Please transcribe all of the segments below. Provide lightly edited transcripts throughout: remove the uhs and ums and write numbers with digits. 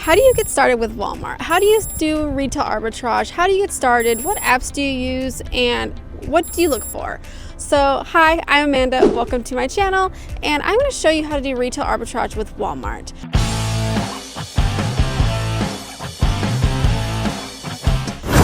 How do you get started with Walmart? How do you do retail arbitrage? How do you get started? What apps do you use? And what do you look for? So, hi, I'm Amanda. Welcome to my channel. And I'm going to show you how to do retail arbitrage with Walmart.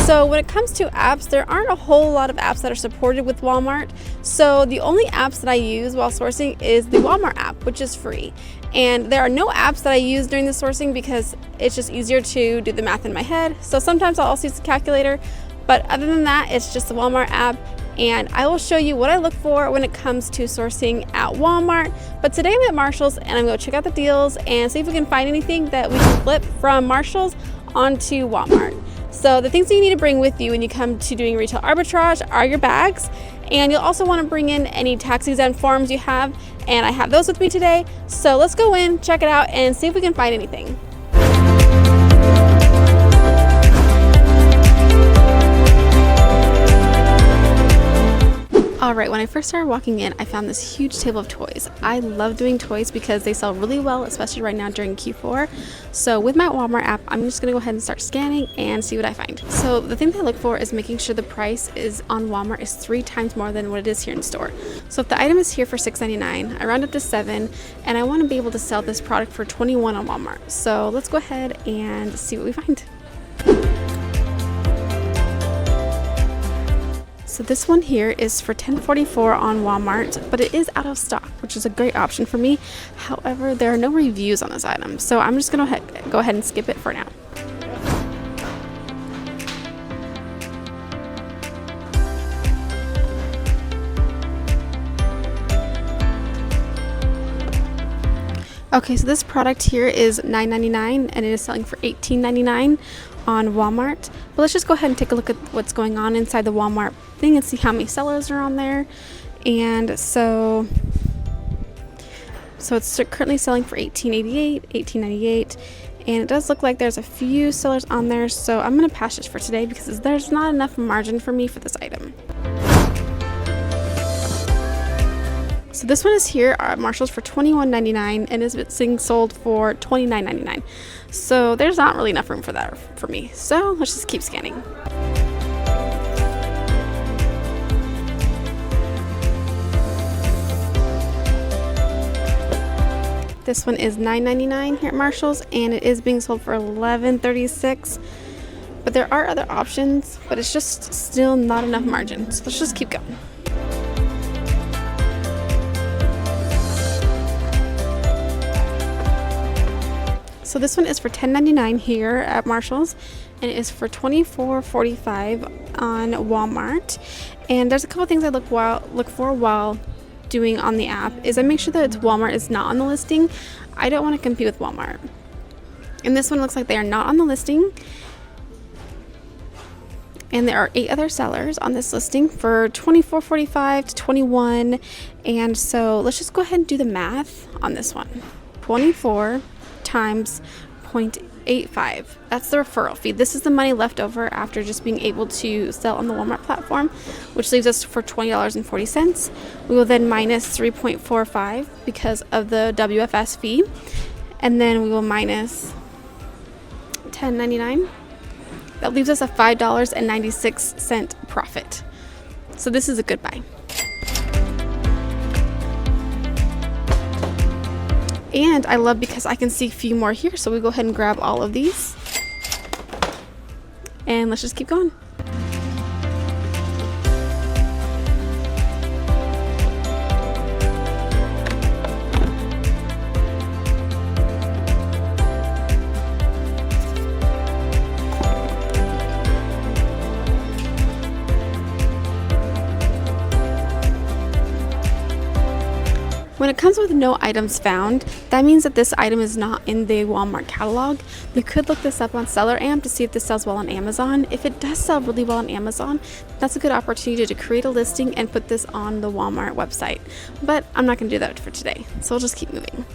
So when it comes to apps, there aren't a whole lot of apps that are supported with Walmart. So the only apps that I use while sourcing is the Walmart app, which is free. And there are no apps that I use during the sourcing because it's just easier to do the math in my head. So sometimes I'll also use the calculator, but other than that, it's just the Walmart app. And I will show you what I look for when it comes to sourcing at Walmart. But today I'm at Marshall's and I'm going to check out the deals and see if we can find anything that we can flip from Marshall's onto Walmart. So the things that you need to bring with you when you come to doing retail arbitrage are your bags, and you'll also want to bring in any tax exempt forms you have, and I have those with me today. So let's go in, check it out, and see if we can find anything. Alright, when I first started walking in, I found this huge table of toys. I love doing toys because they sell really well, especially right now during Q4. So with my Walmart app, I'm just going to go ahead and start scanning and see what I find. So the thing that I look for is making sure the price is on Walmart is 3 times more than what it is here in store. So if the item is here for $6.99, I round up to $7, and I want to be able to sell this product for $21 on Walmart. So let's go ahead and see what we find. So this one here is for $10.44 on Walmart, but it is out of stock, which is a great option for me. However, there are no reviews on this item, so I'm just going to go ahead and skip it for now. Okay, so this product here is $9.99 and it is selling for $18.99 on Walmart. But let's just go ahead and take a look at what's going on inside the Walmart thing and see how many sellers are on there. And so it's currently selling for $18.88, $18.98, and it does look like there's a few sellers on there. So I'm going to pass this for today because there's not enough margin for me for this item. So this one is here at Marshall's for $21.99 and is being sold for $29.99. So there's not really enough room for that for me. So let's just keep scanning. This one is $9.99 here at Marshall's and it is being sold for $11.36. But there are other options, but it's just still not enough margin. So let's just keep going. So this one is for $10.99 here at Marshall's, and it is for $24.45 on Walmart. And there's a couple things I look for while doing on the app is I make sure that Walmart is not on the listing. I don't want to compete with Walmart. And this one looks like they are not on the listing. And there are 8 other sellers on this listing for $24.45 to $21. And so let's just go ahead and do the math on this one. 24 times 0.85. That's the referral fee. This is the money left over after just being able to sell on the Walmart platform, which leaves us for $20.40. We will then minus 3.45 because of the WFS fee, and then we will minus $10.99. That leaves us a $5.96 profit. So this is a good buy. And I love because I can see a few more here, so we go ahead and grab all of these. And let's just keep going. When it comes with no items found, that means that this item is not in the Walmart catalog. You could look this up on Seller Amp to see if this sells well on Amazon. If it does sell really well on Amazon, that's a good opportunity to create a listing and put this on the Walmart website. But I'm not going to do that for today, so we'll just keep moving.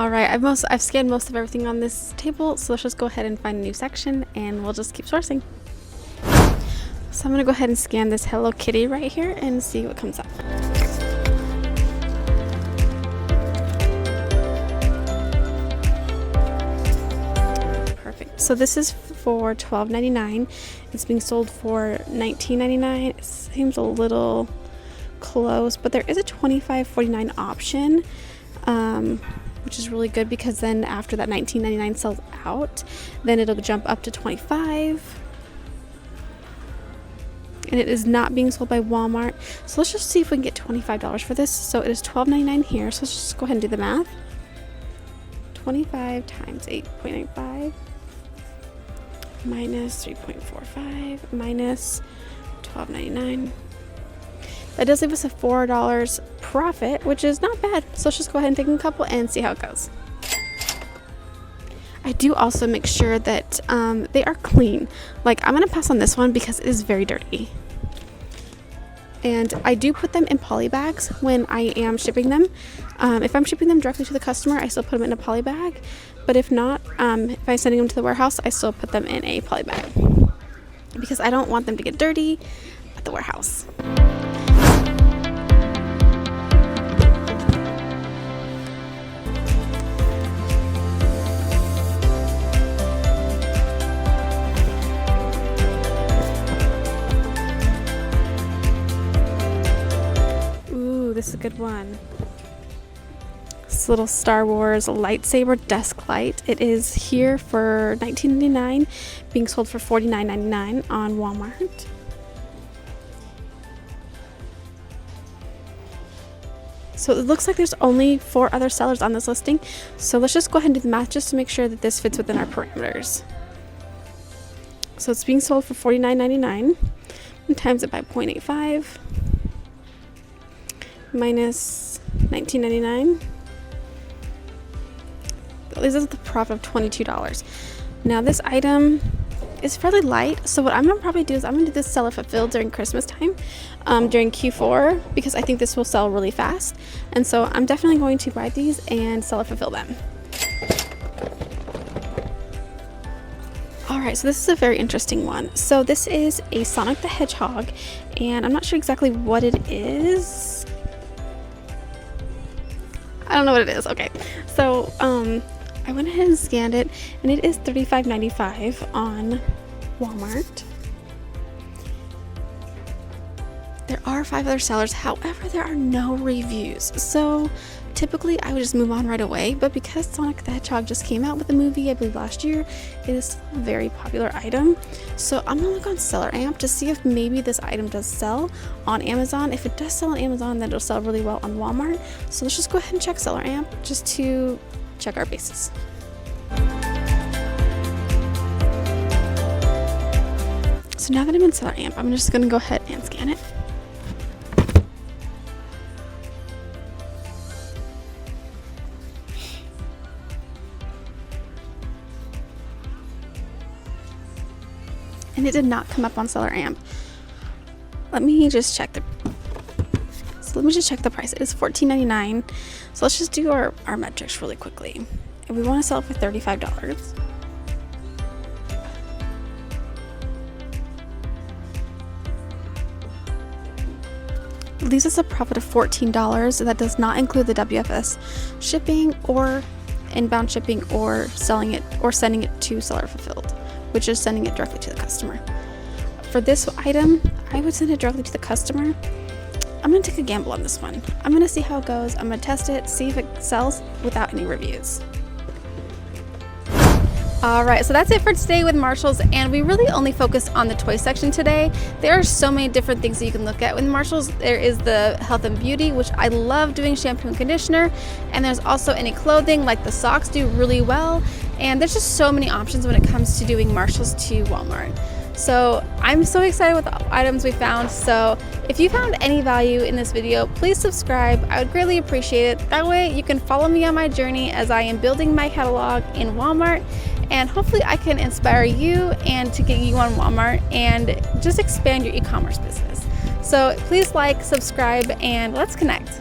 All right, I've scanned most of everything on this table, so let's just go ahead and find a new section and we'll just keep sourcing. So I'm gonna go ahead and scan this Hello Kitty right here and see what comes up. Perfect. So this is for $12.99. It's being sold for $19.99. It seems a little close, but there is a $25.49 option, which is really good because then after that $19.99 sells out, then it'll jump up to $25. And it is not being sold by Walmart. So let's just see if we can get $25 for this. So it is $12.99 here. So let's just go ahead and do the math. 25 times 8.95 minus 3.45 minus $12.99. That does leave us a $4 profit, which is not bad. So let's just go ahead and take a couple and see how it goes. I do also make sure that they are clean. Like, I'm gonna pass on this one because it is very dirty. And I do put them in poly bags when I am shipping them. If I'm shipping them directly to the customer, I still put them in a poly bag. But if not, if I'm sending them to the warehouse, I still put them in a poly bag because I don't want them to get dirty at the warehouse. This is a good one. This little Star Wars lightsaber desk light. It is here for $19.99, being sold for $49.99 on Walmart. So it looks like there's only 4 other sellers on this listing. So let's just go ahead and do the math just to make sure that this fits within our parameters. So it's being sold for $49.99 and times it by 0.85. Minus $19.99. That leaves us with a profit of $22. Now this item is fairly light, so what I'm gonna probably do is I'm gonna do this seller fulfilled during Christmas time, during Q4, because I think this will sell really fast. And so I'm definitely going to buy these and seller fulfill them. All right, so this is a very interesting one. So this is a Sonic the Hedgehog, and I'm not sure exactly what it is. I don't know what it is. Okay, so I went ahead and scanned it, and it is $35.95 on Walmart. There are 5 other sellers, however, there are no reviews. So typically I would just move on right away, but because Sonic the Hedgehog just came out with a movie, I believe last year, it is still a very popular item. So I'm gonna look on Seller Amp to see if maybe this item does sell on Amazon. If it does sell on Amazon, then it'll sell really well on Walmart. So let's just go ahead and check Seller Amp just to check our bases. So now that I'm in Seller Amp, I'm just gonna go ahead and scan it. And it did not come up on Seller Amp. Let me just check the price. It is $14.99. So let's just do our metrics really quickly. And we want to sell it for $35. It leaves us a profit of $14. That does not include the WFS shipping or inbound shipping or selling it or sending it to seller fulfilled, which is sending it directly to the customer. For this item, I would send it directly to the customer. I'm gonna take a gamble on this one. I'm gonna see how it goes. I'm gonna test it, see if it sells without any reviews. All right, so that's it for today with Marshalls, and we really only focused on the toy section today. There are so many different things that you can look at with Marshalls. There is the health and beauty, which I love doing, shampoo and conditioner, and there's also any clothing, like the socks do really well, and there's just so many options when it comes to doing Marshalls to Walmart. So I'm so excited with the items we found. So if you found any value in this video, please subscribe. I would greatly appreciate it. That way you can follow me on my journey as I am building my catalog in Walmart, and hopefully I can inspire you and to get you on Walmart and just expand your e-commerce business. So please like, subscribe, and let's connect.